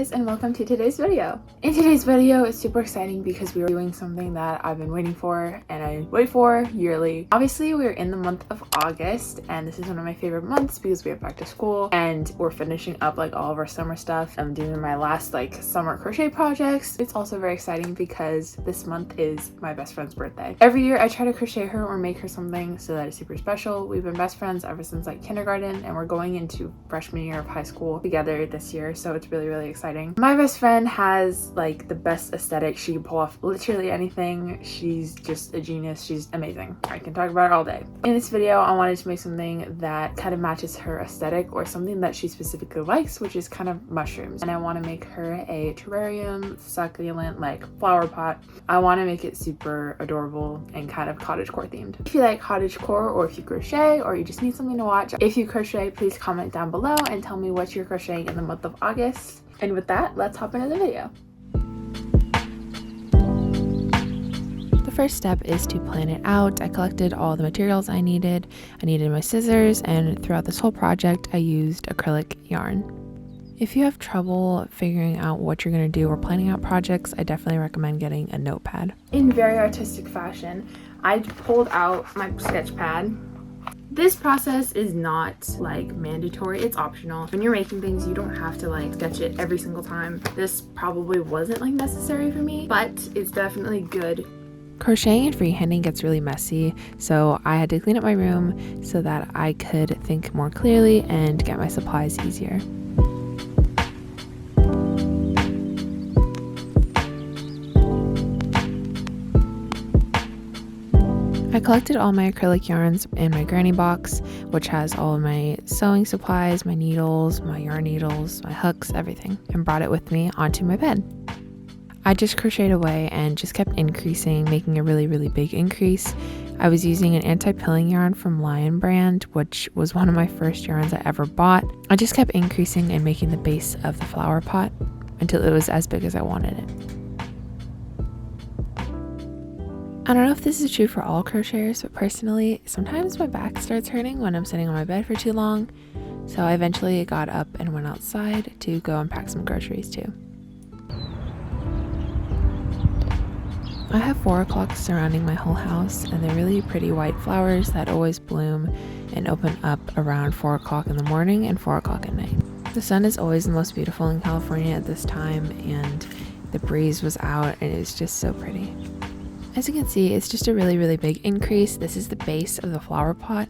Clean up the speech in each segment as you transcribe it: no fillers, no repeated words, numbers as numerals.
Pansies, and welcome to today's video. In today's video, it's super exciting because we are doing something that I've been waiting for and I wait for yearly. Obviously, we're in the month of August and this is one of my favorite months because we have back to school and we're finishing up like all of our summer stuff. I'm doing my last like summer crochet projects. It's also very exciting because this month is my best friend's birthday. Every year I try to crochet her or make her something so that it's super special. We've been best friends ever since like kindergarten and we're going into freshman year of high school together this year, so it's really exciting. My best friend has like the best aesthetic. She can pull off literally anything. She's just a genius. She's amazing. I can talk about her all day. In this video I wanted to make something that kind of matches her aesthetic or something that she specifically likes, which is kind of mushrooms, and I want to make her a terrarium succulent like flower pot. I want to make it super adorable and kind of cottagecore themed. If you like cottagecore or if you crochet or you just need something to watch, if you crochet, please comment down below and tell me what you're crocheting in the month of August. And with that, let's hop into the video. The first step is to plan it out. I collected all the materials I needed. I needed my scissors, and throughout this whole project I used acrylic yarn. If you have trouble figuring out what you're going to do or planning out projects, I definitely recommend getting a notepad. In very artistic fashion, I pulled out my sketch pad. This process is not like mandatory, it's optional. When you're making things, you don't have to like sketch it every single time. This probably wasn't like necessary for me, but it's definitely good. Crocheting and freehanding gets really messy, so I had to clean up my room so that I could think more clearly and get my supplies easier. I collected all my acrylic yarns in my granny box, which has all of my sewing supplies, my needles, my yarn needles, my hooks, everything, and brought it with me onto my bed. I just crocheted away and just kept increasing, making a really big increase. I was using an anti-pilling yarn from Lion brand, which was one of my first yarns I ever bought. I just kept increasing and making the base of the flower pot until it was as big as I wanted it. I don't know if this is true for all crocheters, but personally, sometimes my back starts hurting when I'm sitting on my bed for too long, so I eventually got up and went outside to go and pack some groceries too. I have 4 o'clocks surrounding my whole house, and they're really pretty white flowers that always bloom and open up around 4 o'clock in the morning and 4 o'clock at night. The sun is always the most beautiful in California at this time, and the breeze was out and it was just so pretty. As you can see, it's just a really big increase. This is the base of the flower pot,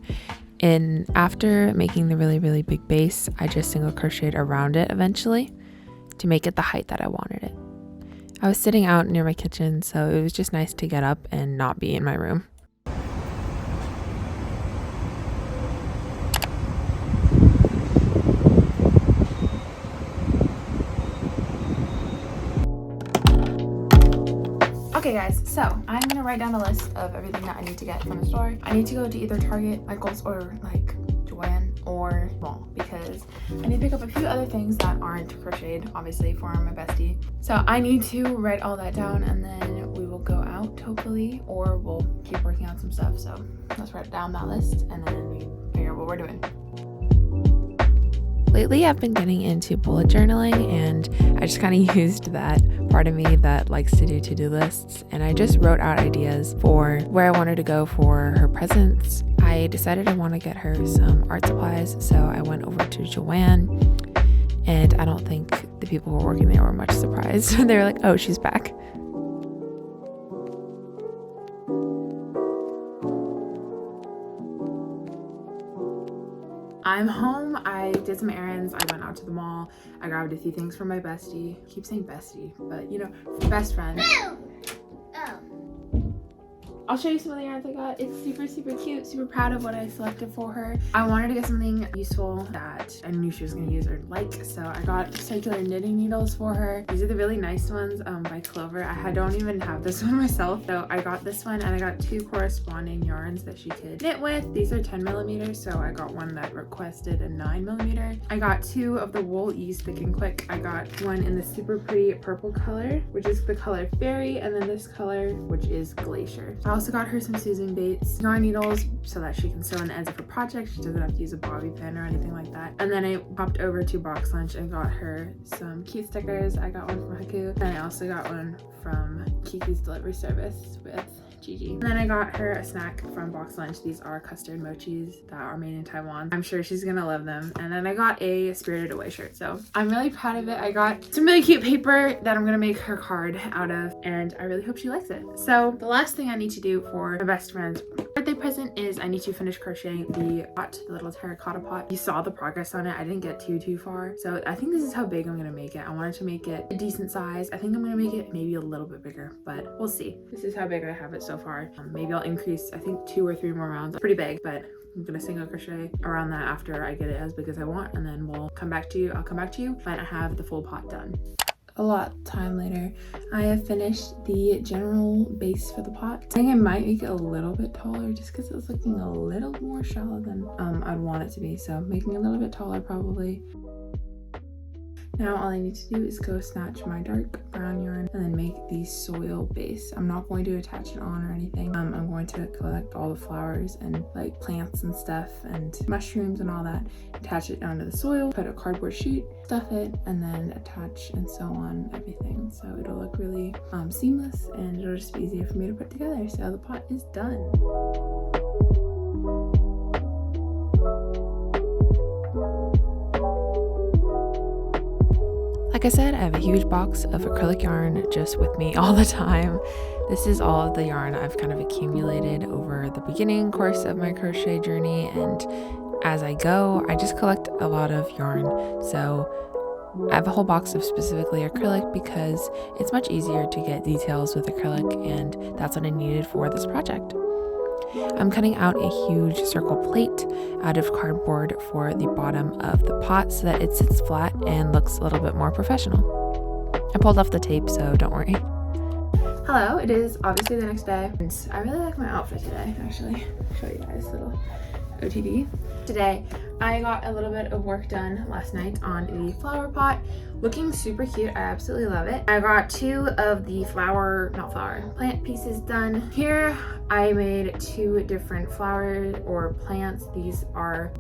and after making the really big base, I just single crocheted around it eventually to make it the height that I wanted it. I was sitting out near my kitchen, so it was just nice to get up and not be in my room. Okay guys, so I'm gonna write down a list of everything that I need to get from the store. I need to go to either Target, Michael's, or like Joann or Mall because I need to pick up a few other things that aren't crocheted, obviously, for my bestie. So I need to write all that down and then we will go out hopefully, or we'll keep working on some stuff. So let's write down that list and then we figure out what we're doing. Lately, I've been getting into bullet journaling, and I just kind of used that part of me that likes to do to-do lists, and I just wrote out ideas for where I wanted to go for her presents. I decided I want to get her some art supplies, so I went over to Joann, and I don't think the people who were working there were much surprised. They were like, oh, she's back. I'm home. I did some errands. I went out to the mall. I grabbed a few things for my bestie. I keep saying bestie, but you know, best friend. I'll show you some of the yarns I got. It's super cute, super proud of what I selected for her. I wanted to get something useful that I knew she was gonna use or like, so I got circular knitting needles for her. These are the really nice ones by Clover. I don't even have this one myself, so I got this one and I got 2 corresponding yarns that she could knit with. These are 10 millimeters, so I got one that requested a 9 millimeter. I got 2 of the Wool Ease Thick and Quick. I got one in the super pretty purple color, which is the color Fairy, and then this color, which is Glacier. I also got her some Susan Bates yarn needles so that she can sew in the ends of her project. She doesn't have to use a bobby pin or anything like that. And then I popped over to Box Lunch and got her some cute stickers. I got one from Haku, and I also got one from Kiki's delivery service with Gigi. And then I got her a snack from Box Lunch. These are custard mochis that are made in Taiwan. I'm sure she's gonna love them. And then I got a Spirited Away shirt. So I'm really proud of it. I got some really cute paper that I'm gonna make her card out of, and I really hope she likes it. So the last thing I need to do for my best friend's birthday present is I need to finish crocheting the pot, the little terracotta pot. You saw the progress on it. I didn't get too far. So I think this is how big I'm gonna make it. I wanted to make it a decent size. I think I'm gonna make it maybe a little bit bigger, but we'll see. This is how big I have it so far. Maybe I'll increase, I think 2 or 3 more rounds. Pretty big, but I'm gonna single crochet around that after I get it as big as I want, and then we'll come back to you. I'll come back to you when I have the full pot done. A lot time later, I have finished the general base for the pot. I think I might make it a little bit taller just because it's looking a little more shallow than I'd want it to be. So making it a little bit taller probably. Now all I need to do is go snatch my dark brown yarn and then make the soil base. I'm not going to attach it on or anything. I'm going to collect all the flowers and like plants and stuff and mushrooms and all that, attach it onto the soil, put a cardboard sheet, stuff it, and then attach and sew on everything. So it'll look really seamless, and it'll just be easier for me to put together. So the pot is done. Like I said, I have a huge box of acrylic yarn just with me all the time. This is all of the yarn I've kind of accumulated over the beginning course of my crochet journey, and as I go, I just collect a lot of yarn. So I have a whole box of specifically acrylic because it's much easier to get details with acrylic, and that's what I needed for this project. I'm cutting out a huge circle plate out of cardboard for the bottom of the pot so that it sits flat and looks a little bit more professional. I pulled off the tape, so don't worry. Hello, it is obviously the next day, and I really like my outfit today, actually. I'll show you guys a little OTD. Today, I got a little bit of work done last night on the flower pot. Looking super cute. I absolutely love it. I got 2 of the plant pieces done. Here, I made 2 different flowers or plants.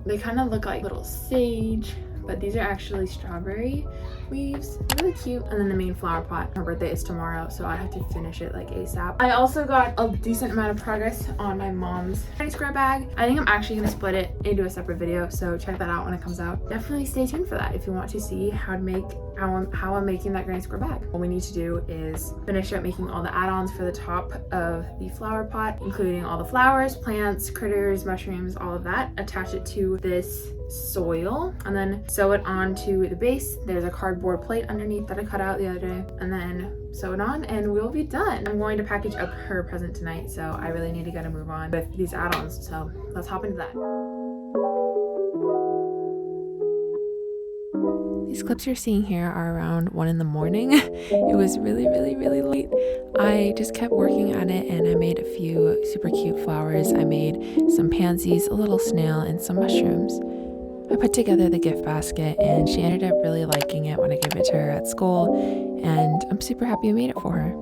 They kind of look like little sage, but these are actually strawberry leaves. Really cute. And then the main flower pot. Her birthday is tomorrow, so I have to finish it like ASAP. I also got a decent amount of progress on my mom's tiny square bag. I think I'm actually gonna split it into a separate video, so check that out when it comes out. Definitely stay tuned for that if you want to see how I'm making that granny square bag. What we need to do is finish up making all the add-ons for the top of the flower pot, including all the flowers, plants, critters, mushrooms, all of that. Attach it to this soil and then sew it onto the base. There's a cardboard plate underneath that I cut out the other day, and then sew it on and we'll be done. I'm going to package up her present tonight, so I really need to get a move on with these add-ons, so let's hop into that. These clips you're seeing here are around 1 in the morning. It was really late. I just kept working at it, and I made a few super cute flowers. I made some pansies, a little snail, and some mushrooms. I put together the gift basket, and she ended up really liking it when I gave it to her at school, and I'm super happy I made it for her.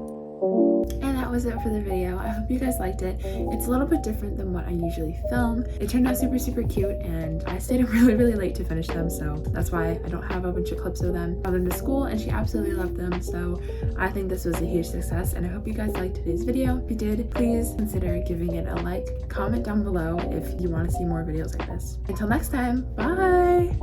And that was it for the video. I hope you guys liked it. It's a little bit different than what I usually film. It turned out super cute, and I stayed up really late to finish them, so that's why I don't have a bunch of clips of them. I brought them to school, and she absolutely loved them, so I think this was a huge success, and I hope you guys liked today's video. If you did, please consider giving it a like. Comment down below if you want to see more videos like this. Until next time, bye!